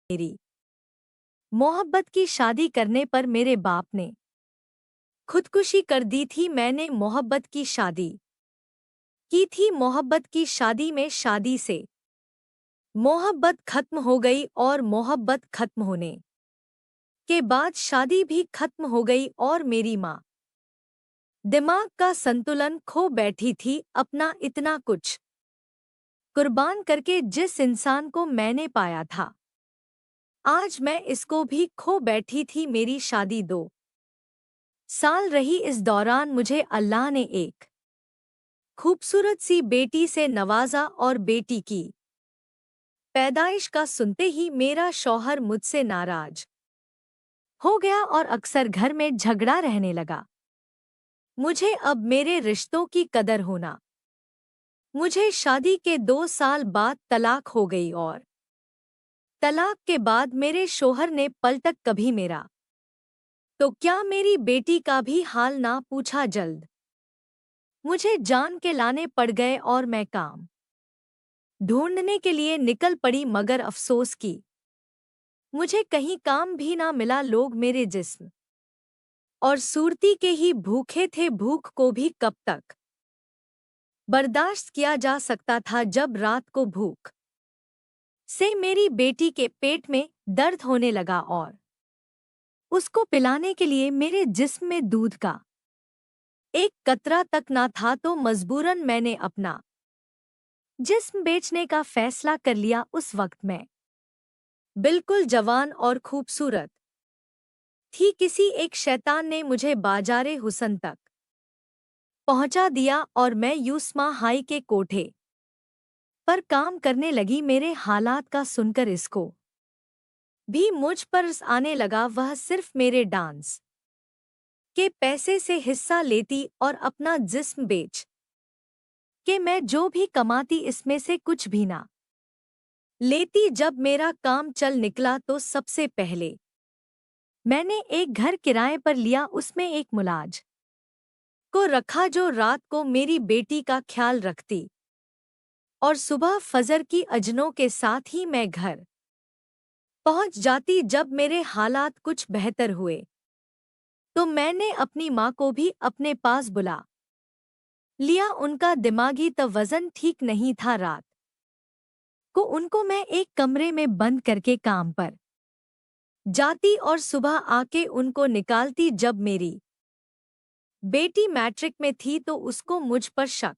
मेरी मोहब्बत की शादी करने पर मेरे बाप ने खुदकुशी कर दी थी। मैंने मोहब्बत की शादी की थी। मोहब्बत की शादी में शादी से मोहब्बत खत्म हो गई और मोहब्बत खत्म होने के बाद शादी भी खत्म हो गई और मेरी माँ दिमाग का संतुलन खो बैठी थी। अपना इतना कुछ कुर्बान करके जिस इंसान को मैंने पाया था, आज मैं इसको भी खो बैठी थी। मेरी शादी 2 साल रही। इस दौरान मुझे अल्लाह ने एक खूबसूरत सी बेटी से नवाजा और बेटी की पैदाइश का सुनते ही मेरा शौहर मुझसे नाराज हो गया और अक्सर घर में झगड़ा रहने लगा। मुझे अब मेरे रिश्तों की कदर होना। मुझे शादी के 2 साल बाद तलाक हो गई और तलाक के बाद मेरे शौहर ने पलटक कभी मेरा तो क्या मेरी बेटी का भी हाल ना पूछा। जल्द मुझे जान के लाने पड़ गए और मैं काम ढूंढने के लिए निकल पड़ी, मगर अफसोस की मुझे कहीं काम भी ना मिला। लोग मेरे जिस्म और सूरती के ही भूखे थे। भूख को भी कब तक बर्दाश्त किया जा सकता था जब रात को भूख से मेरी बेटी के पेट में दर्द होने लगा और उसको पिलाने के लिए मेरे जिस्म में दूध का एक कतरा तक ना था, तो मजबूरन मैंने अपना जिस्म बेचने का फैसला कर लिया। उस वक्त मैं बिल्कुल जवान और खूबसूरत थी। किसी एक शैतान ने मुझे बाजारे हुसन तक पहुंचा दिया और मैं यूस्मा हाई के कोठे पर काम करने लगी। मेरे हालात का सुनकर इसको भी मुझ पर आने लगा। वह सिर्फ मेरे डांस के पैसे से हिस्सा लेती और अपना जिस्म बेच के मैं जो भी कमाती इसमें से कुछ भी ना लेती। जब मेरा काम चल निकला तो सबसे पहले मैंने एक घर किराए पर लिया। उसमें एक मुलाज को रखा जो रात को मेरी बेटी का ख्याल रखती और सुबह फजर की अजनों के साथ ही मैं घर पहुंच जाती। जब मेरे हालात कुछ बेहतर हुए तो मैंने अपनी माँ को भी अपने पास बुला लिया। उनका दिमागी तवज़न ठीक नहीं था। रात को उनको मैं एक कमरे में बंद करके काम पर जाती और सुबह आके उनको निकालती। जब मेरी बेटी मैट्रिक में थी तो उसको मुझ पर शक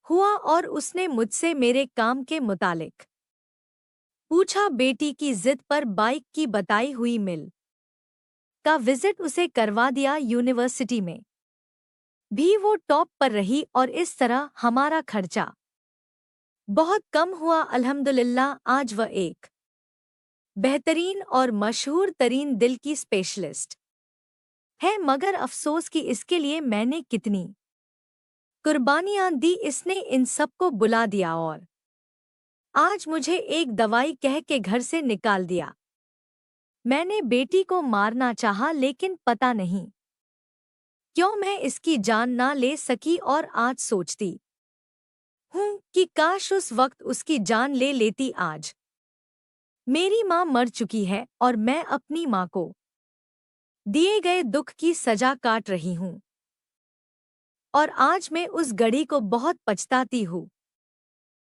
हुआ और उसने मुझसे मेरे काम के मुतालिक पूछा। बेटी की जिद पर बाइक की बताई हुई मिल का विजिट उसे करवा दिया। यूनिवर्सिटी में भी वो टॉप पर रही और इस तरह हमारा खर्चा बहुत कम हुआ। अल्हम्दुलिल्लाह आज वह एक बेहतरीन और मशहूर तरीन दिल की स्पेशलिस्ट है। मगर अफसोस कि इसके लिए मैंने कितनी कुर्बानियां दी। इसने इन सबको बुला दिया और आज मुझे एक दवाई कह के घर से निकाल दिया। मैंने बेटी को मारना चाहा लेकिन पता नहीं क्यों मैं इसकी जान ना ले सकी और आज सोचती हूँ कि काश उस वक्त उसकी जान ले लेती। आज मेरी माँ मर चुकी है और मैं अपनी माँ को दिए गए दुख की सजा काट रही हूँ और आज मैं उस घड़ी को बहुत पछताती हूँ।